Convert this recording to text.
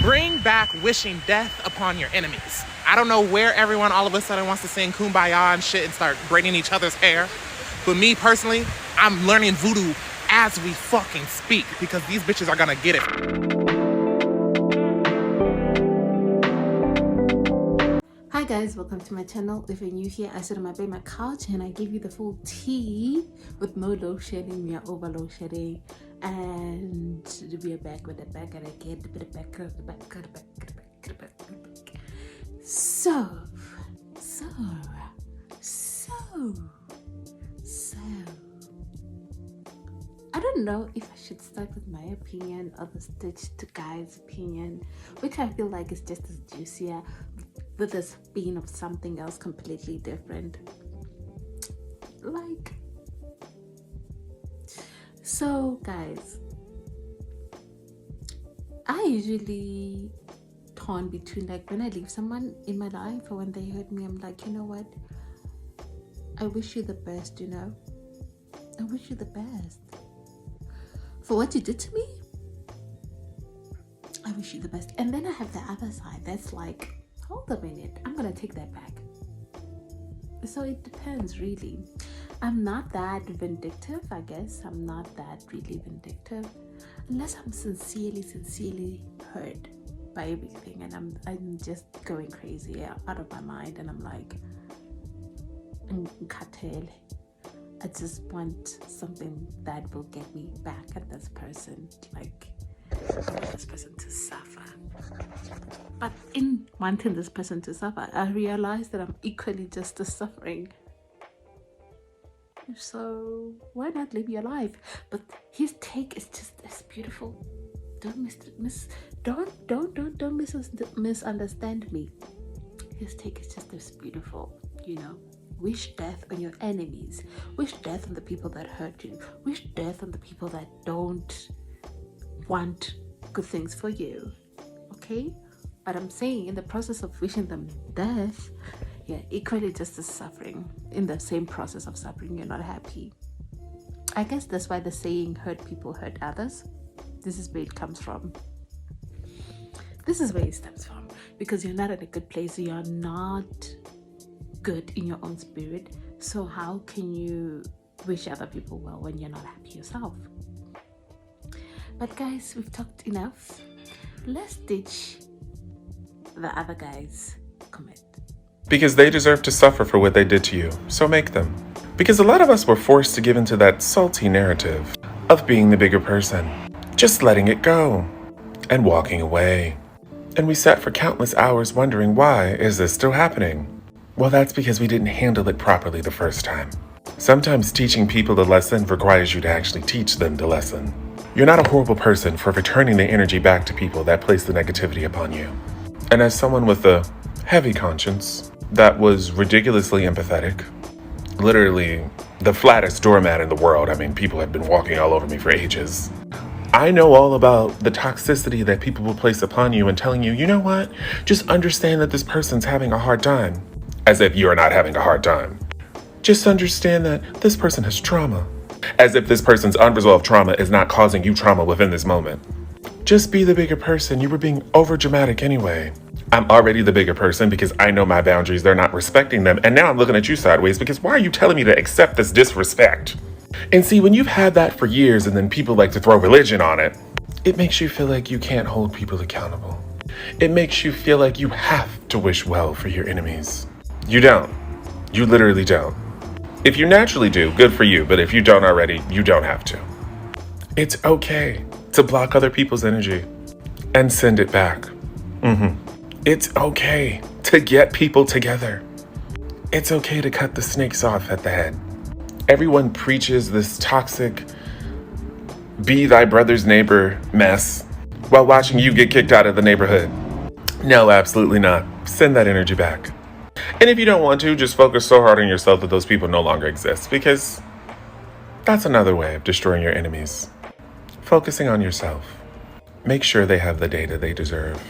Bring back wishing death upon your enemies. I don't know where everyone all of a sudden wants to sing Kumbaya and shit and start braiding each other's hair. But me personally, I'm learning voodoo as we fucking speak because these bitches are gonna get it. Hi guys, welcome to my channel. If you're new here, I sit on my bed, my couch, and I give you the full tea with no load shedding. We are over load shedding, and we are back with the back and again, So, I don't know if I should start with my opinion or the Stitch to Guy's opinion, which I feel like is just as juicier, with the spin of something else completely different. So guys, I usually torn between, like, when I leave someone in my life or when they hurt me, I'm like, you know what, I wish you the best, you know, I wish you the best for what you did to me. I wish you the best. And then I have the other side that's like, hold a minute, I'm gonna take that back. So it depends, really. I'm not that vindictive, I guess. I'm not that really vindictive unless I'm sincerely hurt by everything and I'm just going crazy out of my mind, and I'm like, I just want something that will get me back at this person. Like, I want this person to suffer. But in wanting this person to suffer, I realized that I'm equally just as suffering. So why not live your life? But his take is just as beautiful. Don't misunderstand me. His take is just as beautiful, you know. Wish death on your enemies. Wish death on the people that hurt you. Wish death on the people that don't want good things for you. Okay? But I'm saying, in the process of wishing them death, you're equally just as suffering. In the same process of suffering, you're not happy. I guess that's why the saying, hurt people hurt others. This is where it comes from. This is where it stems from. Because you're not in a good place. You're not good in your own spirit. So how can you wish other people well when you're not happy yourself? But guys, we've talked enough. Let's ditch the other guy's comment. Because they deserve to suffer for what they did to you, so make them. Because a lot of us were forced to give into that salty narrative of being the bigger person, just letting it go, and walking away. And we sat for countless hours wondering, why is this still happening? Well, that's because we didn't handle it properly the first time. Sometimes teaching people the lesson requires you to actually teach them the lesson. You're not a horrible person for returning the energy back to people that place the negativity upon you. And as someone with a heavy conscience that was ridiculously empathetic, literally the flattest doormat in the world, I mean, people have been walking all over me for ages. I know all about the toxicity that people will place upon you and telling you, you know what, just understand that this person's having a hard time. As if you're not having a hard time. Just understand that this person has trauma. As if this person's unresolved trauma is not causing you trauma within this moment. Just be the bigger person. You were being over dramatic anyway. I'm already the bigger person because I know my boundaries. They're not respecting them. And now I'm looking at you sideways because why are you telling me to accept this disrespect? And see, when you've had that for years and then people like to throw religion on it, it makes you feel like you can't hold people accountable. It makes you feel like you have to wish well for your enemies. You don't. You literally don't. If you naturally do, good for you. But if you don't already, you don't have to. It's okay to block other people's energy and send it back. It's okay to get people together. It's okay to cut the snakes off at the head. Everyone preaches this toxic, be thy brother's neighbor mess while watching you get kicked out of the neighborhood. No, absolutely not. Send that energy back. And if you don't want to, just focus so hard on yourself that those people no longer exist, because that's another way of destroying your enemies. Focusing on yourself. Make sure they have the data they deserve.